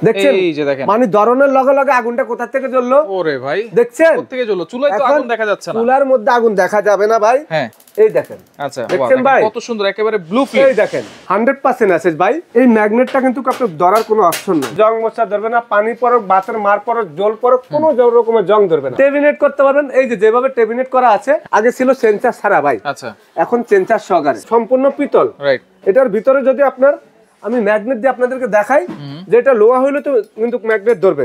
দেখছেন এই যে দেখেন মানে ধরনের লগে লগে আগুনটা কোথা থেকে জ্বললো ওরে ভাই দেখছেন কোথা থেকে জ্বললো চুলায় তো আগুন দেখা যাচ্ছে না চুলার মধ্যে আগুন দেখা যাবে না ভাই হ্যাঁ এই দেখেন আচ্ছা দেখছেন ভাই কত সুন্দর একেবারে ব্লু এই দেখেন 100% আছে ভাই এই ম্যাগনেটটা কিন্তু আপনার ধরার কোনো অপশন নেই জং মশা ধরবে না পানি পড়ক বাতের মার পড়ক জল পড়ক কোনো রকমের জং ধরবে না টেবিনেট করতে পারবেন এই যে যেভাবে টেবিনেট করা আছে আগে ছিল সেন্সার ছাড়া ভাই আচ্ছা এখন সেন্সার সহকারে সম্পূর্ণ পিতল রাইট এটার ভিতরে যদি আপনার আমি ম্যাগনেট দিয়ে আপনাদেরকে দেখাই যে এটা লোহা হইলে তো কিন্তু ম্যাগনেট ধরবে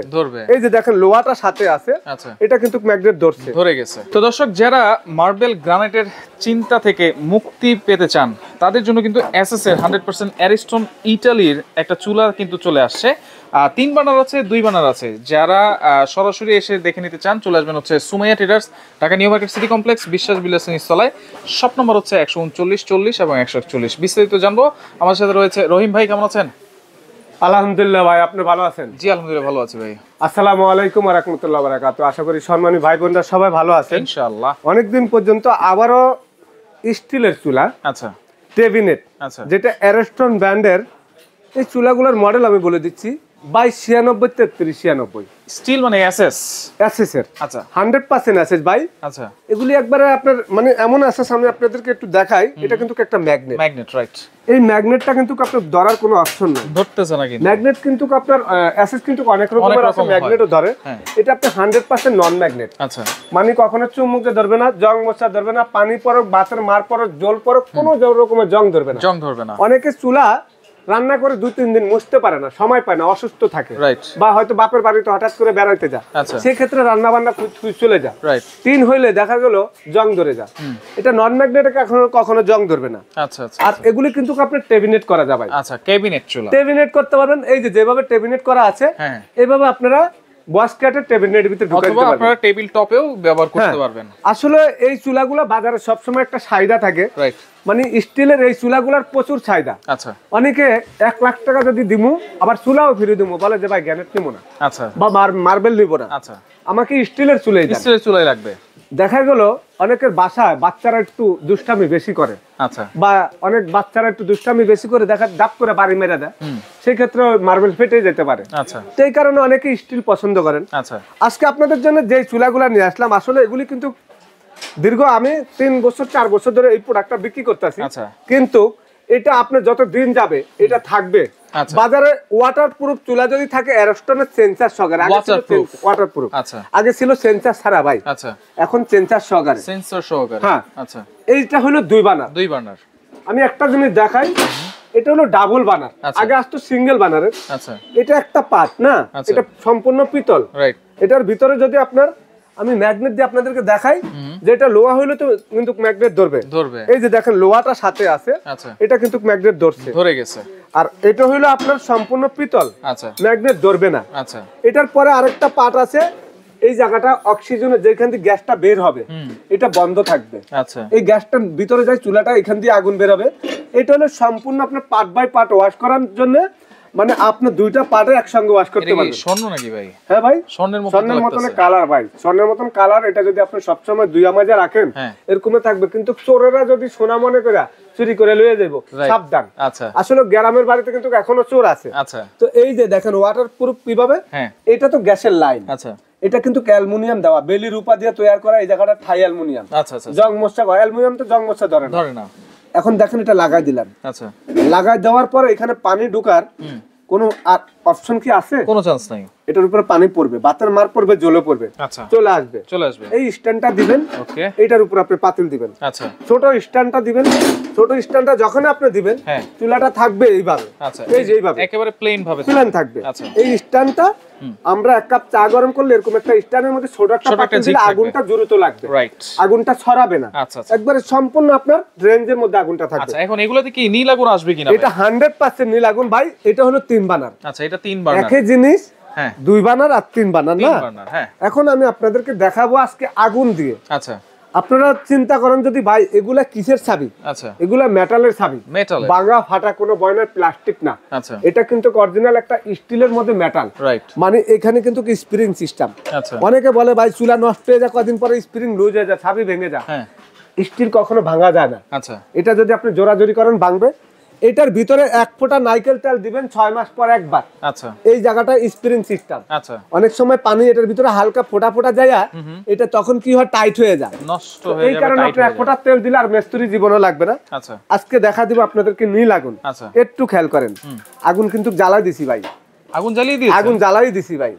এই যে দেখেন লোহাটা সাথে আছে আচ্ছা এটা কিন্তু ম্যাগনেট ধরছে ধরে গেছে তো দর্শক যারা মার্বেল গ্রানাইটের চিন্তা থেকে মুক্তি পেতে চান তাদের জন্য কিন্তু এসএস এর 100% অ্যারিস্টন ইতালির একটা চুলা কিন্তু চলে আসছে 3 বার্নার আছে 2 বার্নার আছে যারা সরাসরি এসে দেখে নিতে চান চলে আসবেন হচ্ছে Sumaiya traders Dhaka new market city complex বিশ্বাস বিলাস নিচতলায় শপ নম্বর হচ্ছে 139 এবং 141 বিস্তারিত জানবো আমার সাথে রয়েছে রহিম ভাই কেমন আছেন আলহামদুলিল্লাহ ভাই আপনি ভালো আছেন জি আলহামদুলিল্লাহ ভালো আছি ভাই আসসালামু আলাইকুম ওয়া রাহমাতুল্লাহি ওয়া বারাকাতুহু আশা করি সম্মানী ভাই বোনরা সবাই ভালো আছেন ইনশাআল্লাহ অনেকদিন পর্যন্ত আবারো স্টিলের চুলা আচ্ছা টেবিনেট আচ্ছা যেটা অ্যারিস্টন ব্র্যান্ডের এই চুলাগুলোর মডেল আমি বলে দিচ্ছি 2296 3396 স্টিল মানে এসএস এসএস এর আচ্ছা 100% এসএস ভাই আচ্ছা এগুলি একবারে আপনার মানে এমন এসএস আমি আপনাদেরকে একটু দেখাই এটা কিন্তু একটা ম্যাগনেট রাইট এই ম্যাগনেটটা কিন্তু আপনার ধরার কোনো অপশন নেই ধরতেছে না কিন্তু ম্যাগনেট কিন্তু আপনার এসএস কিন্তু অনেক রকমের আছে ম্যাগনেটও ধরে এটা আপনি 100% নন ম্যাগনেট আচ্ছা মানে কখনো চুমুকে ধরবে না জং মশা ধরবে না পানি পড়ক বাতের মার পড়ক জল পড়ক কোনো রকমের জং ধরবে না অনেকে চুলা রান্না করে 2-3 দিন মুছতে পারে না সময় পায় না অসুস্থ থাকে বা হয়তো বাপের বাড়িতে হঠাৎ করে বেড়াইতে যায় সেই ক্ষেত্রে রান্না বান্না চলে যায় টিন হইলে দেখা গেল জং ধরে যায় এটা নন ম্যাগনেট কখনো জং ধরবে না আর এগুলি কিন্তু আপনার টেবিনেট করা যাবে টেবিনেট করতে পারবেন এই যে যেভাবে টেবিনেট করা আছে এইভাবে আপনারা বসকাটের টেবিনেটের ভিতরে ঢুকাতে পারবেন অথবা আপনারা টেবিল টপেও ব্যবহার করতে পারবেন আসলে এই চুলাগুলো বাজারে সব সময় একটা চাহিদা থাকে মানে স্টিলের এই চুলাগুলোর প্রচুর চাহিদা আচ্ছা অনেকে 1 লাখ টাকা যদি দিমু আবার চুলাও ফিরে দিমু বলে যে ভাই গ্রানাইট নিব না আচ্ছা বা মার্বেল নিব না আচ্ছা আমাকে স্টিলের চুলাই লাগবে দেখা গেল অনেকের বাসায় বাচ্চারা একটু দুষ্টামি বেশি করে আচ্ছা বা অনেক বাচ্চারা একটু দুষ্টামি বেশি করে দেখা দাপ করে বাড়ি মেরে দেয় সেই ক্ষেত্রে মার্বেল ফেটে যেতে পারে আচ্ছা তো এই কারণে অনেকে স্টিল পছন্দ করেন আচ্ছা আজকে আপনাদের জন্য যে চুলাগুলা নিয়ে আসলাম আসলে এগুলি কিন্তু দীর্ঘ আমি 3 বছর 4 বছর ধরে এই প্রোডাক্টটা বিক্রি করতেছি কিন্তু এটা আপনার যত দিন যাবে এটা থাকবে বাজারে ওয়াটারপ্রুফ চুলা যদি থাকে অ্যারিস্টনের সেন্সর সহকারে ওয়াটারপ্রুফ আগে ছিল সেন্সর ছাড়া ভাই এখন সেন্সর সহকারে হ্যাঁ আচ্ছা এইটা হলো 2 বার্নার আমি একটা জিনিস দেখাই এটা হলো ডাবল বার্নার আগে আসতো সিঙ্গেল বার্নারের আচ্ছা এটা একটা পার্ট না এটা সম্পূর্ণ পিতল এটার ভিতরে যদি আপনার আমি ম্যাগনেট দিয়ে আপনাদেরকে দেখাই যে এটা লোহা হইলে তো কিন্তু ম্যাগনেট ধরবে এই যে দেখেন লোহাটা সাথে আছে এটা কিন্তু ম্যাগনেট ধরে গেছে আর এটা হইলো আপনার সম্পূর্ণ পিতল ম্যাগনেট ধরবে না এটার পরে আরেকটা পার্ট আছে এই জায়গাটা অক্সিজেনের যেখান থেকে গ্যাসটা বের হবে এটা বন্ধ থাকবে এই গ্যাসটার ভিতরে যায় চুলাটা এখান দিয়ে আগুন বের হবে এটা হলো সম্পূর্ণ আপনার পার্ট বাই পার্ট ওয়াশ করার জন্য মানে আপনি দুইটা পার্টে একসঙ্গে ওয়াশ করতে পারবেন স্বর্ণ নাকি ভাই হ্যাঁ ভাই স্বর্ণের মতন কালার ভাই স্বর্ণের মতন কালার এটা যদি আপনি সব সময় 2 মাঝে রাখেন এরকমই থাকবে কিন্তু চোরেরা যদি সোনা মনে করে চুরি করে লয়ে যাবো সাবধান আসলে গ্রামের বাড়িতে কিন্তু এখনো চোর আছে তো এই যে দেখেন ওয়াটারপ্রুফ কিভাবে এটা তো গ্যাসের লাইন এটা কিন্তু অ্যালুমিনিয়াম দেওয়া বেলি রূপা দিয়ে তৈরি করা এই জায়গাটা থাই অ্যালুমিনিয়াম জং মশা অ্যালুমিনিয়াম তো জং মশা ধরে না এখন দেখেন এটা লাগাই দিলাম লাগাই দেওয়ার পরে এখানে পানি ঢোকার কোনো অপশন কি আছে কোনো চান্স নাই এটার উপরে পানি পড়বে বাতের মার পড়বে জলে পড়বে চলে আসবে এই স্ট্যান্ডটা দিবেন এইটার উপর আপনি পাতিল দিবেন ছোট স্ট্যান্ডটা দিবেন ছোট স্ট্যান্ডটা যখন আপনি দিবেন চুলাটা থাকবে এইভাবে এই যে এইভাবে একেবারে প্লেন থাকবে এই স্ট্যান্ডটা আমরা 1 কাপ চা গরম করলে এরকম একটা স্ট্যান্ডের মধ্যে ছোট একটা পাতিল দিলে আগুনটা দ্রুত লাগবে আগুনটা ছড়াবে না একবারে সম্পূর্ণ আপনার রেঞ্জের মধ্যে আগুনটা থাকবে এখন এগুলাতে কি নীল আগুন আসবে কিনা এটা 100% নীল আগুন ভাই এটা হলো 3 বার্নার এটা 3 বার্নার একই জিনিস 2 বার্নার আর 3 বার্নার না এখন আমি আপনাদেরকে দেখাবো আজকে আগুন দিয়ে আপনারা চিন্তা করেন যদি ভাই এগুলা কিসের চাবি এগুলা মেটালের চাবি ভাঙা ফাটা কোনো বয়নার প্লাস্টিক না এটা কিন্তু অরিজিনাল একটা স্টিলের মধ্যে মেটাল মানে এখানে কিন্তু স্প্রিং সিস্টেম অনেকে বলে ভাই চুলা নষ্ট হয়ে যায় কদিন পরে স্প্রিং লুজ হয়ে যায় চাবি ভেঙে যায় স্টিল কখনো ভাঙা যায় না এটা যদি আপনি জোরাজোরি করেন ভাঙবে এটার ভিতরে 1 ফোঁটা নারকেল তেল দিবেন 6 মাস পর একবার। আচ্ছা, এই জায়গাটা স্প্রিং সিস্টেম। আচ্ছা, অনেক সময় পানি এটার ভিতরে হালকা ফোঁটা ফোঁটা যায়, এটা তখন কি হয়, টাইট হয়ে যায়, নষ্ট হয়ে এই যাবে, কারণে আপনি 1 ফোঁটা তেল দিলে আর মিস্ত্রি জীবনও লাগবে না। আচ্ছা, আজকে দেখা দিব আপনাদেরকে নীল আগুন। আচ্ছা, একটু খেয়াল করেন, আগুন কিন্তু জ্বালাই দিছি ভাই, আগুন জ্বালিয়ে দিয়েছেন? আগুন জ্বালাই দিছি ভাই।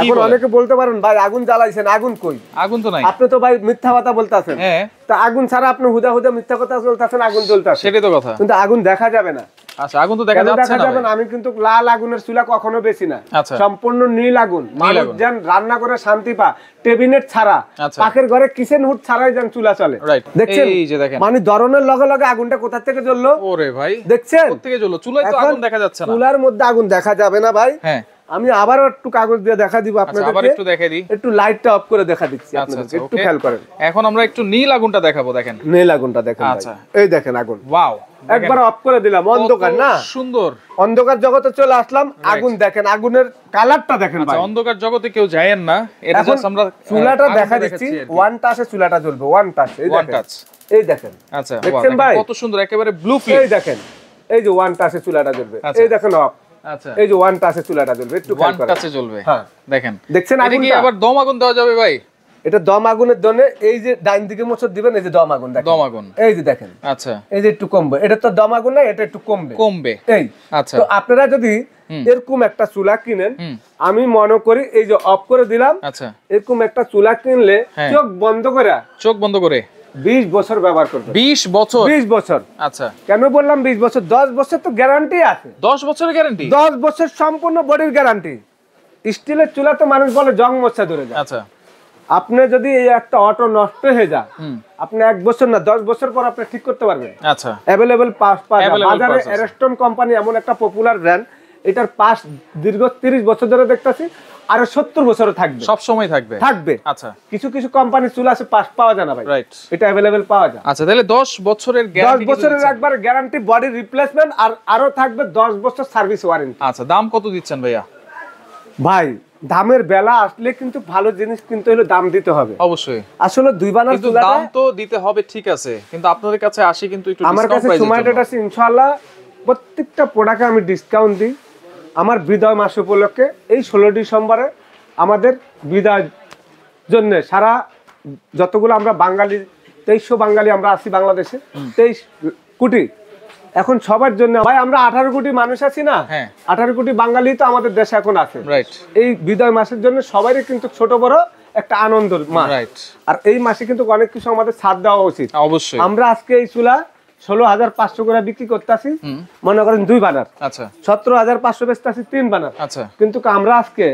এখন অনেকে বলতে পারেন ভাই আগুন জ্বালাইছেন, আগুন কই? আগুন তো নাই। আপনি তো ভাই মিথ্যা কথা বলতাছেন। হ্যাঁ, তা আগুন ছাড়া আপনি হুদা হুদা মিথ্যা কথা বলতাছেন, আগুন জ্বলতাছে, সেটাই তো কথা। কিন্তু আগুন দেখা যাবে না। আচ্ছা, আগুন তো দেখা যাচ্ছে না ভাই। আমি কিন্তু লাল আগুনের চুলা কখনো বেশি না, আচ্ছা, সম্পূর্ণ নীল আগুন। মানুষ যেন রান্না করে শান্তি পা, টেবিনেট ছাড়া, আচ্ছা, পাকের ঘরে কিচেন হুড ছাড়াই যেন চুলা চলে। দেখছেন এই যে দেখেন, মানে ধরনের লগে লগে আগুনটা কোথা থেকে জ্বললো। ওরে ভাই, দেখছেন কোথা থেকে জ্বললো? চুলায় তো আগুন দেখা যাচ্ছে না। চুলার মধ্যে আগুন দেখা যাবে না ভাই। হ্যাঁ, আমি আবারও একটু কাগজ দিয়ে দেখা দিব আপনাদেরকে। আবার একটু দেখাই দিই, একটু লাইটটা অফ করে দেখা দিচ্ছি আপনাদেরকে, একটু খেয়াল করেন। এখন আমরা একটু নীল আগুনটা দেখাবো, দেখেন নীল আগুনটা দেখেন ভাই। আচ্ছা, এই দেখেন আগুন, ওয়াও, একবার অফ করে দিলাম, অন্ধকার না, সুন্দর অন্ধকার জগতে চলে আসলাম। আগুন দেখেন, আগুনের কালারটা দেখেন ভাই। অন্ধকার জগতে কেউ যায়েন না, এটা জাস্ট আমরা চুলাটা দেখা দিচ্ছি, ওয়ান টাচে চুলাটা জ্বলবে, ওয়ান টাচ। এই দেখেন, এই দেখেন, আচ্ছা, দেখছেন ভাই কত সুন্দর, একেবারে ব্লু ফ্লেম। এই দেখেন, এই যে ওয়ান টাচে চুলাটা জ্বলবে, এই দেখেন অফ। আচ্ছা, এই যে ওয়ান টাচে চুলাটা জ্বলবে, একটু খেয়াল করেন। ওয়ান টাচে জ্বলবে, হ্যাঁ দেখেন। দেখছেন এটা কি আবার দম আগুন দেওয়া যাবে ভাই? এটা দম আগুনের জন্য এই যে ডাইন দিকে মোচড় দিবেন, এই যে দম আগুন দেখেন, দম আগুন, এই যে দেখেন। আচ্ছা, এই যে একটু কমবে, এটা তো দম আগুন না, এটা একটু কমবে, কমবে। এই আচ্ছা, তো আপনারা যদি এরকম একটা চুলা কিনেন, আমি মনে করি এই যে অফ করে দিলাম, আচ্ছা, এরকম একটা চুলা কিনলে চোখ বন্ধ করে, চোখ বন্ধ করে 20 বছর ব্যবহার করবে। 20 বছর? 20 বছর। আচ্ছা, কেন বললাম 20 বছর? 10 বছর তো গ্যারান্টি আছে। 10 বছরের গ্যারান্টি? 10 বছর সম্পূর্ণ বডির গ্যারান্টি। স্টিলের চুলা তো মানুষ বলে জং মশা ধরে যায়। আচ্ছা, আপনি যদি এই একটা অটো নষ্ট হয়ে যায়, আপনি 1 বছর না 10 বছর পর আপনি ঠিক করতে পারবেন। আচ্ছা, অ্যাভেলেবল পাস বাজারে এরস্টন কোম্পানি এমন একটা পপুলার ব্র্যান্ড, এটার পাস দীর্ঘ 30 বছর ধরে দেখতেছি, আর 70 বছরও থাকবে, সব সময় থাকবে। থাকবে। আচ্ছা, কিছু কিছু কোম্পানি চুলা আছে পাস পাওয়া যায় না ভাই, রাইট, এটা अवेलेबल পাওয়া যায়। আচ্ছা, তাহলে 10 বছরের গ্যারান্টি, 10 বছরের একবার গ্যারান্টি, বডি রিপ্লেসমেন্ট, আর আরো থাকবে 10 বছর সার্ভিস ওয়ারেন্টি। আচ্ছা, দাম কত দিচ্ছেন ভাইয়া? ভাই দামের বেলা আসলে কিন্তু ভালো জিনিস কিনতে হলে দাম দিতে হবে অবশ্যই। আসলে দুই বানার কিন্তু চুলাটা দাম তো দিতে হবে, ঠিক আছে, কিন্তু আপনাদের কাছে আসি কিন্তু একটু আমার ডিসকাউন্ট কাছে প্রাইসে। সময় ডেট আছে, ইনশাআল্লাহ প্রত্যেকটা প্রোডাক্টে আমি ডিসকাউন্ট দিই। আমার বিদায় মাস উপলক্ষে এই 16 ডিসেম্বরে আমাদের বিদায় জন্য সারা যতগুলো আমরা বাঙালি 2300 বাঙালি আমরা আছি বাংলাদেশে, 23 কোটি, এখন সবার জন্য ভাই আমরা 18 কোটি মানুষ আছি না, 18 কোটি বাঙালি তো আমাদের দেশে এখন আছে, রাইট। এই বিদায় মাসের জন্য সবারই কিন্তু ছোট বড় একটা আনন্দের মাস, রাইট। আর এই মাসে কিন্তু অনেক কিছু আমাদের ছাড় দেওয়া উচিত। অবশ্যই। আমরা আজকে এই চুলা 16,500 করে বিক্রি করতেছি, মনে করেন 2 বানার। আচ্ছা, 17,500 বেচতেছি 3 বানার। আচ্ছা, কিন্তু আমরা আজকে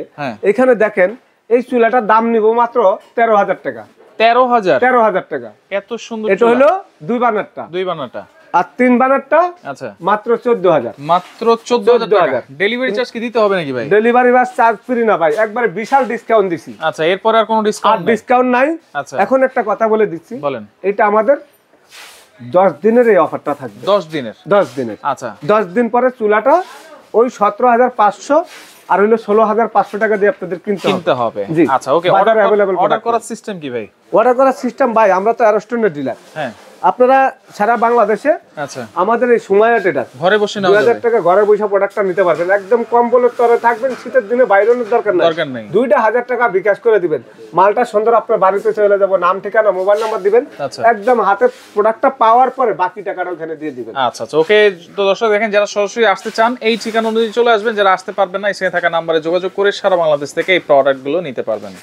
এখানে দেখেন এই চুলাটার দাম নিব মাত্র 13,000 টাকা। 13,000 টাকা। এত সুন্দর। এটা হলো 2 বানারটা, 2 বানারটা, আর 3 বানারটা আচ্ছা মাত্র 14,000। মাত্র 14,000 টাকা। ডেলিভারি চার্জ কি দিতে হবে নাকি ভাই? ডেলিভারি চার্জ ফ্রি না ভাই, একবারে বিশাল ডিসকাউন্ট দিছি। আচ্ছা, এরপর আর কোনো ডিসকাউন্ট নাই? ডিসকাউন্ট নাই। আচ্ছা, এখন একটা কথা বলে দিচ্ছি, বলেন। এটা আমাদের 10 দিনের এই অফারটা থাকবে। 10 দিনের? 10 দিনের। আচ্ছা, 10 দিন পরে চুলাটা ওই 17,500 আর হলো 16,500 টাকা দিয়ে আপনাদের কিনতে হবে। আচ্ছা, ওকে। অর্ডার করার সিস্টেম কি ভাই? অর্ডার করার সিস্টেম ভাই, আমরা তো অ্যারোস্টনের ডিলার। হ্যাঁ, আপনারা সারা বাংলাদেশে আচ্ছা আমাদের এই সুমাইয়া ট্রেডার্স ঘরে বসে নাও 2000 টাকা ঘরে বসে প্রোডাক্টটা নিতে পারবেন, একদম কম বলে তরে থাকবেন, শীতের দিনে বাইরের দরকার নাই। 2,000 টাকা বিকাশ করে দিবেন, মালটা সুন্দর আপনার বাড়িতে চলে যাব, নাম ঠিকানা মোবাইল নাম্বার দিবেন, একদম হাতে প্রোডাক্টটা পাওয়ার পরে বাকি টাকাটা ওখানে দিয়ে দিবেন। আচ্ছা আচ্ছা, ওকে। তো দর্শক দেখেন, যারা সরাসরি আসতে চান এই ঠিকানা অনুযায়ী চলে আসবেন, যারা আসতে পারবেন না স্ক্রিনে থাকা নম্বরে যোগাযোগ করে সারা বাংলাদেশ থেকে এই প্রোডাক্টগুলো নিতে পারবেন।